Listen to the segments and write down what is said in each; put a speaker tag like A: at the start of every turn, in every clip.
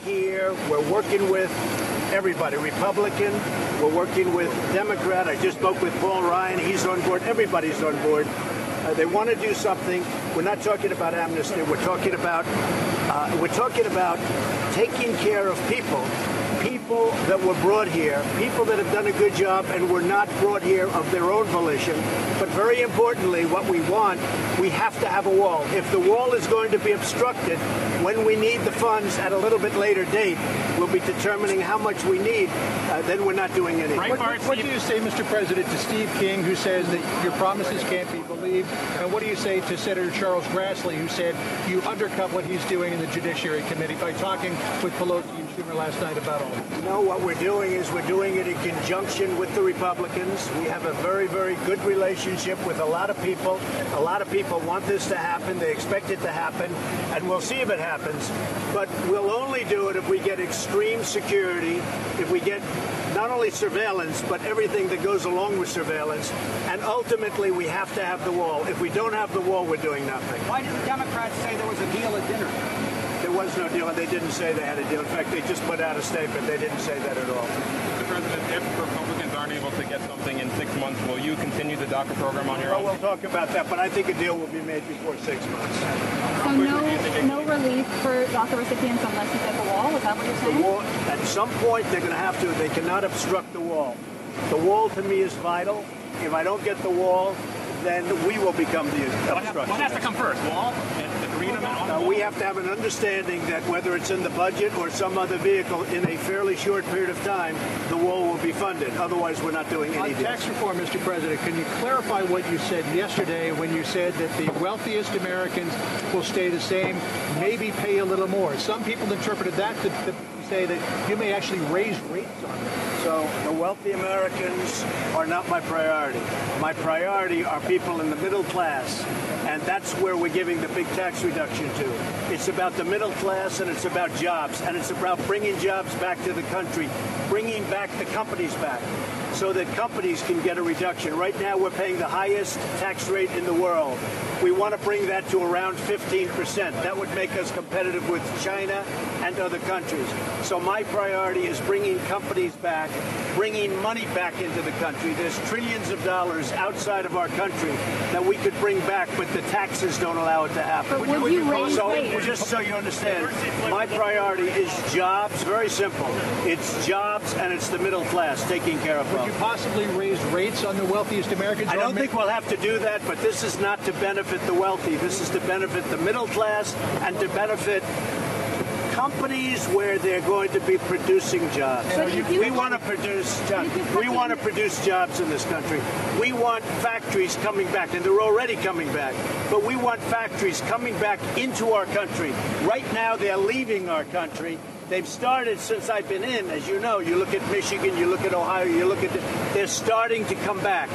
A: Here, we're working with everybody, Republican, we're working with Democrat. I just spoke with Paul Ryan. He's on board. Everybody's on board. They want to do something. We're not talking about amnesty. We're talking about taking care of people that were brought here, people that have done a good job and were not brought here of their own volition. But very importantly, what we want, we have to have a wall. If the wall is going to be obstructed, when we need the funds at a little bit later date, we'll be determining how much we need. Then we're not doing anything.
B: What do you say, Mr. President, to Steve King, who says that your promises can't be believed? And what do you say to Senator Charles Grassley, who said you undercut what he's doing in the Judiciary Committee by talking with Pelosi and Schumer last night about all this?
A: You know, what we're doing is we're doing it in conjunction with the Republicans. We have a very, very good relationship with a lot of people. A lot of people want this to happen. They expect it to happen. And we'll see if it happens. But we'll only do it if we get extreme security, if we get not only surveillance, but everything that goes along with surveillance. And ultimately, we have to have the wall. If we don't have the wall, we're doing nothing.
C: Why did the Democrats say there was a deal at dinner?
A: There was no deal, and they didn't say they had a deal. In fact, they just put out a statement. They didn't say that at all.
D: Mr. President, if Republicans aren't able to get something in 6 months, will you continue the DACA program on your own?
A: Well, we'll talk about that, but I think a deal will be made before 6 months.
E: So no relief for DACA recipients unless you get the wall? Is that what you're saying?
A: The wall, at some point, they're going to have to. They cannot obstruct the wall. The wall, to me, is vital. If I don't get the wall, then we will become the obstruction.
D: What has to come first, wall?
A: We have to have an understanding that whether it's in the budget or some other vehicle, in a fairly short period of time, the wall will be funded. Otherwise, we're not doing anything.
B: On tax reform, Mr. President, can you clarify what you said yesterday when you said that the wealthiest Americans will stay the same, maybe pay a little more? Some people interpreted that to say that you may actually raise rates on them.
A: So the wealthy Americans are not my priority. My priority are people in the middle class, and that's where we're giving the big tax reduction to. It's about the middle class, and it's about jobs, and it's about bringing jobs back to the country, bringing back the companies back, so that companies can get a reduction. Right now, we're paying the highest tax rate in the world. We want to bring that to around 15%. That would make us competitive with China and other countries. So my priority is bringing companies back, bringing money back into the country. There's trillions of dollars outside of our country that we could bring back, but the taxes don't allow it to happen.
E: But would you raise rates?
A: Just so you understand, my priority is jobs. Very simple. It's jobs, and it's the middle class, taking care of them.
B: Would you possibly raise rates on the wealthiest Americans?
A: I don't think we'll have to do that, but this is not to benefit the wealthy. This is to benefit the middle class and to benefit companies where they're going to be producing jobs. We want to produce jobs. We want to produce jobs in this country. We want factories coming back, and they're already coming back. But we want factories coming back into our country. Right now, they're leaving our country. They've started since I've been in, as you know. You look at Michigan, you look at Ohio, you look at they're starting to come back.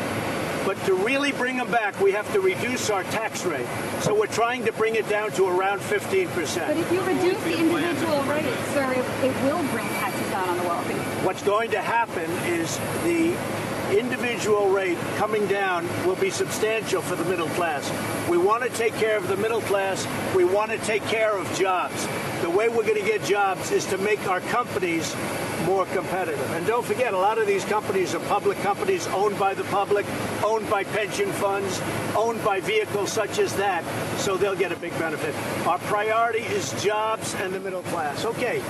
A: But to really bring them back, we have to reduce our tax rate. So we're trying to bring it down to around 15%.
E: But if you reduce the individual rates, sir, it will bring taxes down on the wealthy.
A: What's going to happen is the individual rate coming down will be substantial for the middle class. We want to take care of the middle class. We want to take care of jobs. The way we're going to get jobs is to make our companies more competitive. And don't forget, a lot of these companies are public companies owned by the public, owned by pension funds, owned by vehicles such as that, so they'll get a big benefit. Our priority is jobs and the middle class. Okay.